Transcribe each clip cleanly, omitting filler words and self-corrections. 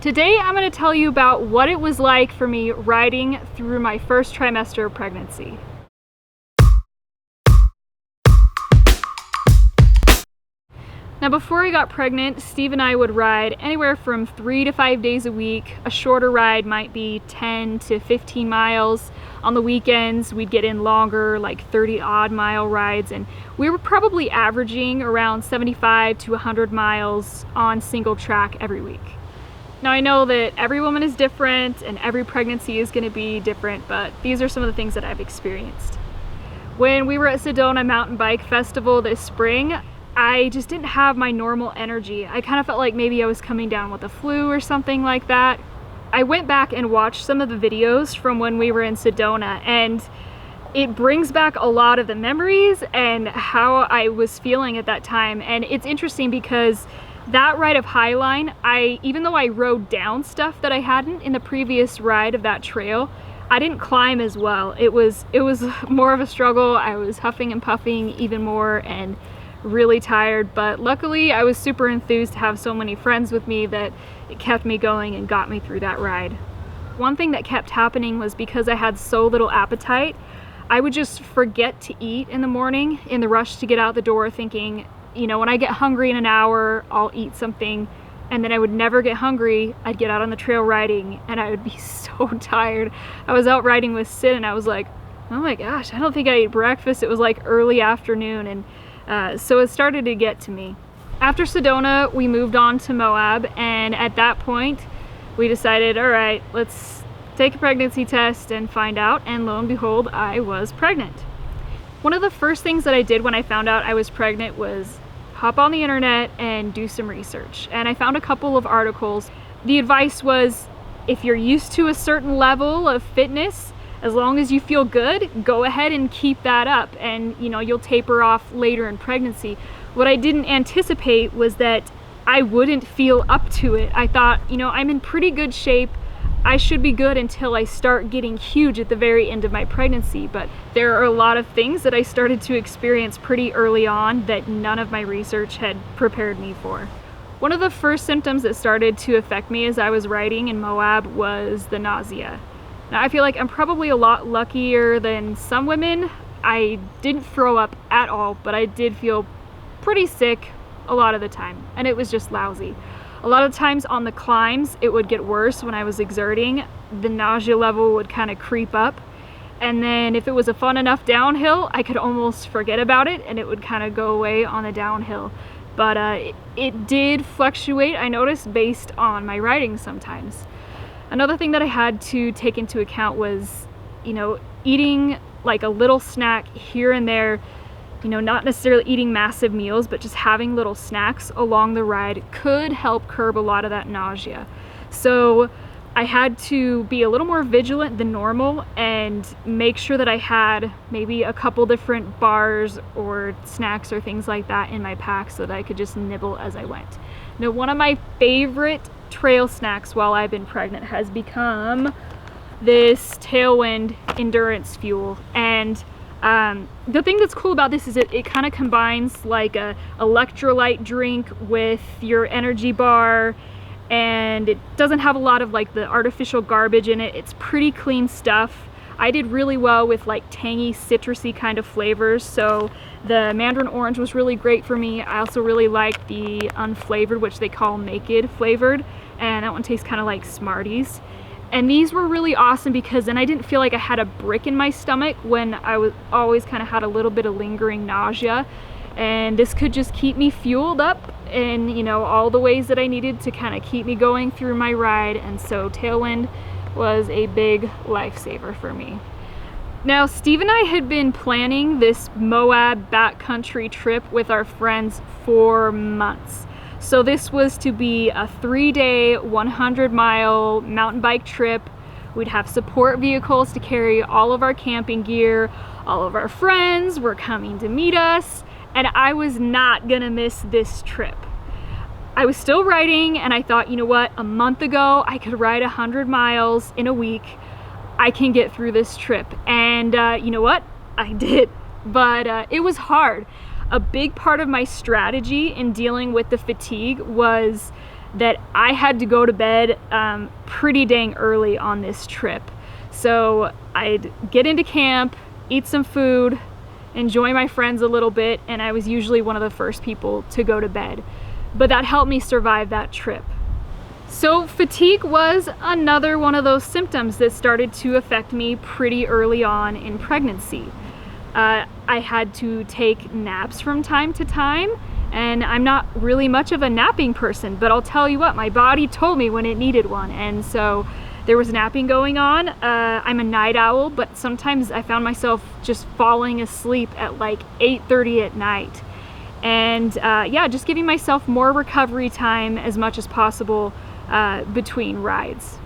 Today I'm going to tell you about what it was like for me riding through my first trimester of pregnancy. Now, before I got pregnant, Steve and I would ride anywhere from 3 to 5 days a week. A shorter ride might be 10 to 15 miles. On the weekends, we'd get in longer, like 30-odd mile rides, and we were probably averaging around 75 to 100 miles on single track every week. Now, I know that every woman is different and every pregnancy is going to be different, but these are some of the things that I've experienced. When we were at Sedona Mountain Bike Festival this spring, I just didn't have my normal energy. I kind of felt like maybe I was coming down with a flu or something like that. I went back and watched some of the videos from when we were in Sedona, and it brings back a lot of the memories and how I was feeling at that time. And it's interesting because that ride of Highline, even though I rode down stuff that I hadn't in the previous ride of that trail, I didn't climb as well. It was more of a struggle. I was huffing and puffing even more and really tired, but luckily I was super enthused to have so many friends with me that it kept me going and got me through that ride. One thing that kept happening was because I had so little appetite, I would just forget to eat in the morning in the rush to get out the door, thinking, you know, when I get hungry in an hour, I'll eat something, and then I would never get hungry. I'd get out on the trail riding and I would be so tired. I was out riding with Sid and I was like, oh my gosh, I don't think I ate breakfast. It was like early afternoon, and so it started to get to me. After Sedona, we moved on to Moab, and at that point, we decided, all right, let's take a pregnancy test and find out, and lo and behold, I was pregnant. One of the first things that I did when I found out I was pregnant was hop on the internet and do some research. And I found a couple of articles. The advice was, if you're used to a certain level of fitness, as long as you feel good, go ahead and keep that up, and you know, you'll taper off later in pregnancy. What I didn't anticipate was that I wouldn't feel up to it. I thought, you know, I'm in pretty good shape. I should be good until I start getting huge at the very end of my pregnancy. But there are a lot of things that I started to experience pretty early on that none of my research had prepared me for. One of the first symptoms that started to affect me as I was riding in Moab was the nausea. Now, I feel like I'm probably a lot luckier than some women. I didn't throw up at all, but I did feel pretty sick a lot of the time, and it was just lousy. A lot of times on the climbs, it would get worse when I was exerting. The nausea level would kind of creep up. And then if it was a fun enough downhill, I could almost forget about it and it would kind of go away on the downhill. But it did fluctuate, I noticed, based on my riding sometimes. Another thing that I had to take into account was, you know, eating like a little snack here and there. You know, not necessarily eating massive meals, but just having little snacks along the ride could help curb a lot of that nausea. So I had to be a little more vigilant than normal and make sure that I had maybe a couple different bars or snacks or things like that in my pack so that I could just nibble as I went. Now, one of my favorite trail snacks while I've been pregnant has become this Tailwind endurance fuel. And the thing that's cool about this is it kind of combines like a electrolyte drink with your energy bar, and it doesn't have a lot of like the artificial garbage in it. It's pretty clean stuff. I did really well with like tangy, citrusy kind of flavors, so the mandarin orange was really great for me. I also really like the unflavored, which they call naked flavored, and that one tastes kind of like Smarties. And these were really awesome because then I didn't feel like I had a brick in my stomach when I was always kind of had a little bit of lingering nausea. And this could just keep me fueled up in, you know, all the ways that I needed to kind of keep me going through my ride. And so Tailwind was a big lifesaver for me. Now, Steve and I had been planning this Moab backcountry trip with our friends for months. So this was to be a 3-day, 100-mile mountain bike trip. We'd have support vehicles to carry all of our camping gear. All of our friends were coming to meet us, and I was not gonna miss this trip. I was still riding, and I thought, you know what, a month ago I could ride 100 miles in a week. I can get through this trip. And you know what? I did. But it was hard. A big part of my strategy in dealing with the fatigue was that I had to go to bed pretty dang early on this trip. So I'd get into camp, eat some food, enjoy my friends a little bit, and I was usually one of the first people to go to bed. But that helped me survive that trip. So fatigue was another one of those symptoms that started to affect me pretty early on in pregnancy. I had to take naps from time to time, and I'm not really much of a napping person, but I'll tell you what, my body told me when it needed one, and so there was napping going on. I'm a night owl, but sometimes I found myself just falling asleep at like 8:30 at night. And yeah, just giving myself more recovery time as much as possible between rides.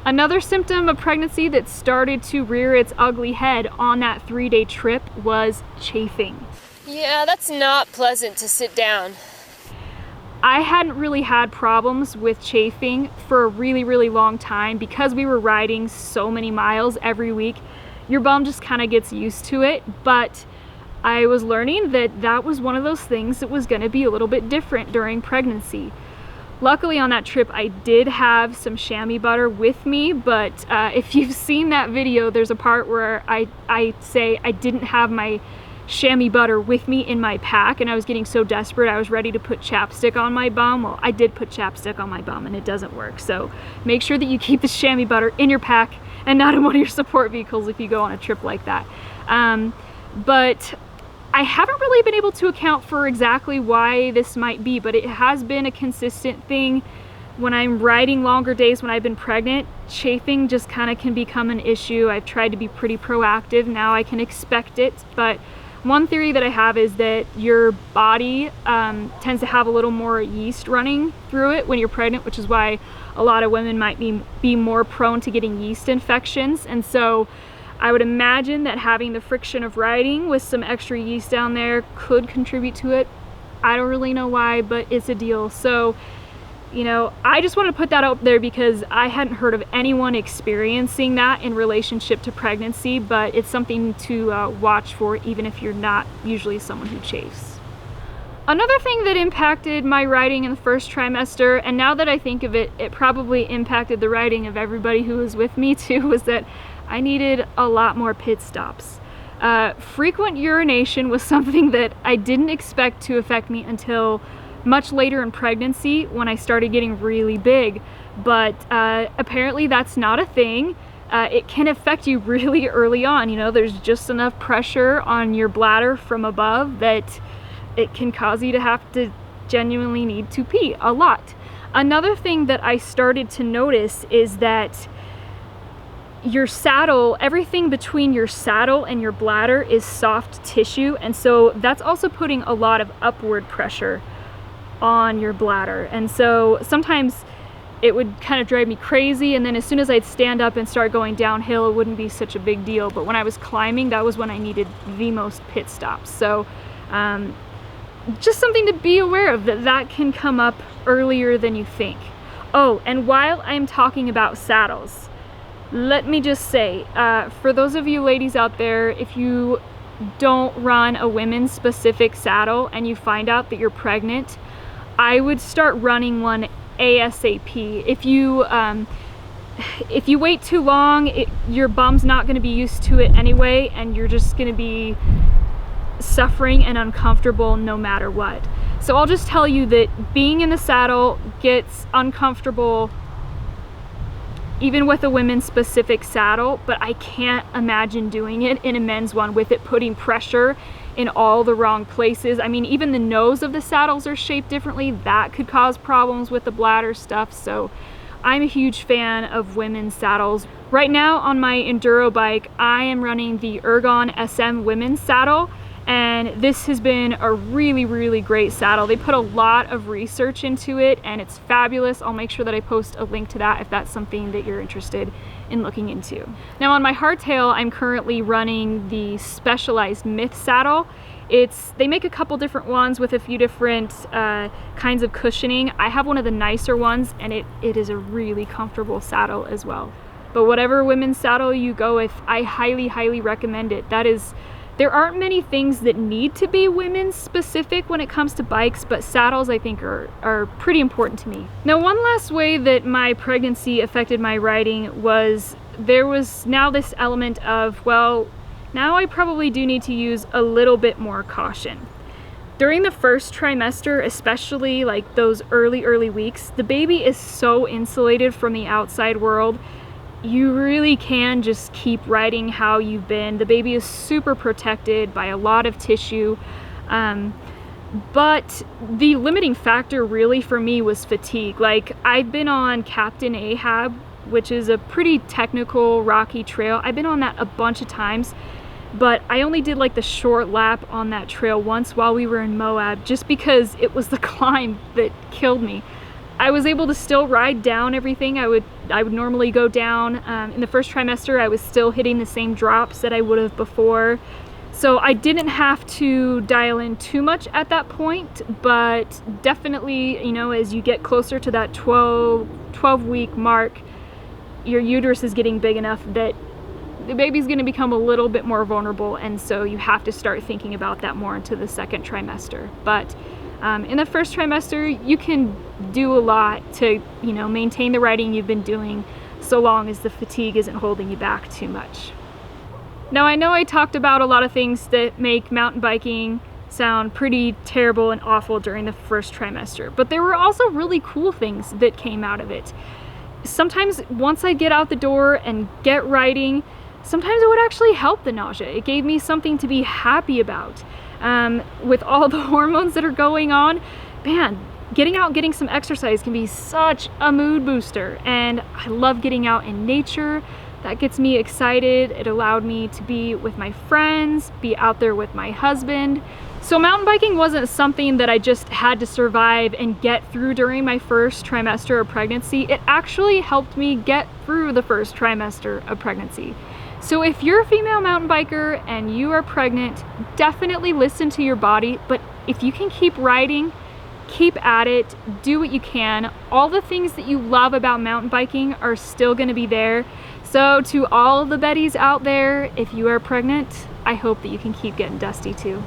Another symptom of pregnancy that started to rear its ugly head on that 3-day trip was chafing. Yeah, that's not pleasant to sit down. I hadn't really had problems with chafing for a really, really long time because we were riding so many miles every week. Your bum just kind of gets used to it, but I was learning that that was one of those things that was going to be a little bit different during pregnancy. Luckily on that trip I did have some chamois butter with me, but if you've seen that video, there's a part where I say I didn't have my chamois butter with me in my pack, and I was getting so desperate I was ready to put chapstick on my bum. Well, I did put chapstick on my bum and it doesn't work, so make sure that you keep the chamois butter in your pack and not in one of your support vehicles if you go on a trip like that. But I haven't really been able to account for exactly why this might be, but it has been a consistent thing. When I'm riding longer days when I've been pregnant, chafing just kind of can become an issue. I've tried to be pretty proactive. Now I can expect it, but one theory that I have is that your body tends to have a little more yeast running through it when you're pregnant, which is why a lot of women might be more prone to getting yeast infections. And so I would imagine that having the friction of riding with some extra yeast down there could contribute to it. I don't really know why, but it's a deal. So, you know, I just want to put that out there because I hadn't heard of anyone experiencing that in relationship to pregnancy, but it's something to watch for even if you're not usually someone who chafes. Another thing that impacted my riding in the first trimester, and now that I think of it, it probably impacted the riding of everybody who was with me too, was that I needed a lot more pit stops. Frequent urination was something that I didn't expect to affect me until much later in pregnancy when I started getting really big, but apparently that's not a thing. It can affect you really early on. You know, there's just enough pressure on your bladder from above that it can cause you to have to genuinely need to pee a lot. Another thing that I started to notice is that your saddle, everything between your saddle and your bladder is soft tissue, and so that's also putting a lot of upward pressure on your bladder. And so sometimes it would kind of drive me crazy, and then as soon as I'd stand up and start going downhill, it wouldn't be such a big deal. But when I was climbing, that was when I needed the most pit stops. So just something to be aware of, that can come up earlier than you think. Oh, and while I'm talking about saddles, let me just say, for those of you ladies out there, if you don't run a women's specific saddle and you find out that you're pregnant, I would start running one ASAP. If you wait too long, your bum's not going to be used to it anyway, and you're just going to be suffering and uncomfortable no matter what. So I'll just tell you that being in the saddle gets uncomfortable even with a women's specific saddle, but I can't imagine doing it in a men's one with it putting pressure in all the wrong places. I mean, even the nose of the saddles are shaped differently. That could cause problems with the bladder stuff. So I'm a huge fan of women's saddles. Right now on my enduro bike, I am running the Ergon SM women's saddle, and this has been a really, really great saddle. They put a lot of research into it and it's fabulous. I'll make sure that I post a link to that if that's something that you're interested in looking into. Now on my hardtail, I'm currently running the Specialized Myth saddle. They make a couple different ones with a few different kinds of cushioning. I have one of the nicer ones, and it is a really comfortable saddle as well. But whatever women's saddle you go with, I highly, highly recommend it. That is There aren't many things that need to be women's specific when it comes to bikes, but saddles I think are pretty important to me. Now, one last way that my pregnancy affected my riding was there was now this element of, well, now I probably do need to use a little bit more caution. During the first trimester, especially like those early weeks, the baby is so insulated from the outside world. You really can just keep riding how you've been. The baby is super protected by a lot of tissue. But the limiting factor really for me was fatigue. Like, I've been on Captain Ahab, which is a pretty technical rocky trail. I've been on that a bunch of times, but I only did like the short lap on that trail once while we were in Moab, just because it was the climb that killed me. I was able to still ride down everything I would normally go down. In the first trimester, I was still hitting the same drops that I would have before. So I didn't have to dial in too much at that point, but definitely, you know, as you get closer to that 12-week mark, your uterus is getting big enough that the baby's going to become a little bit more vulnerable, and so you have to start thinking about that more into the second trimester. But in the first trimester, you can do a lot to, you know, maintain the riding you've been doing, so long as the fatigue isn't holding you back too much. Now, I know I talked about a lot of things that make mountain biking sound pretty terrible and awful during the first trimester, but there were also really cool things that came out of it. Sometimes once I get out the door and get riding, sometimes it would actually help the nausea. It gave me something to be happy about. With all the hormones that are going on, man, getting out, getting some exercise can be such a mood booster. And I love getting out in nature. That gets me excited. It allowed me to be with my friends, be out there with my husband. So mountain biking wasn't something that I just had to survive and get through during my first trimester of pregnancy. It actually helped me get through the first trimester of pregnancy. So if you're a female mountain biker and you are pregnant, definitely listen to your body. But if you can keep riding, keep at it, do what you can. All the things that you love about mountain biking are still gonna be there. So to all the Bettys out there, if you are pregnant, I hope that you can keep getting dusty too.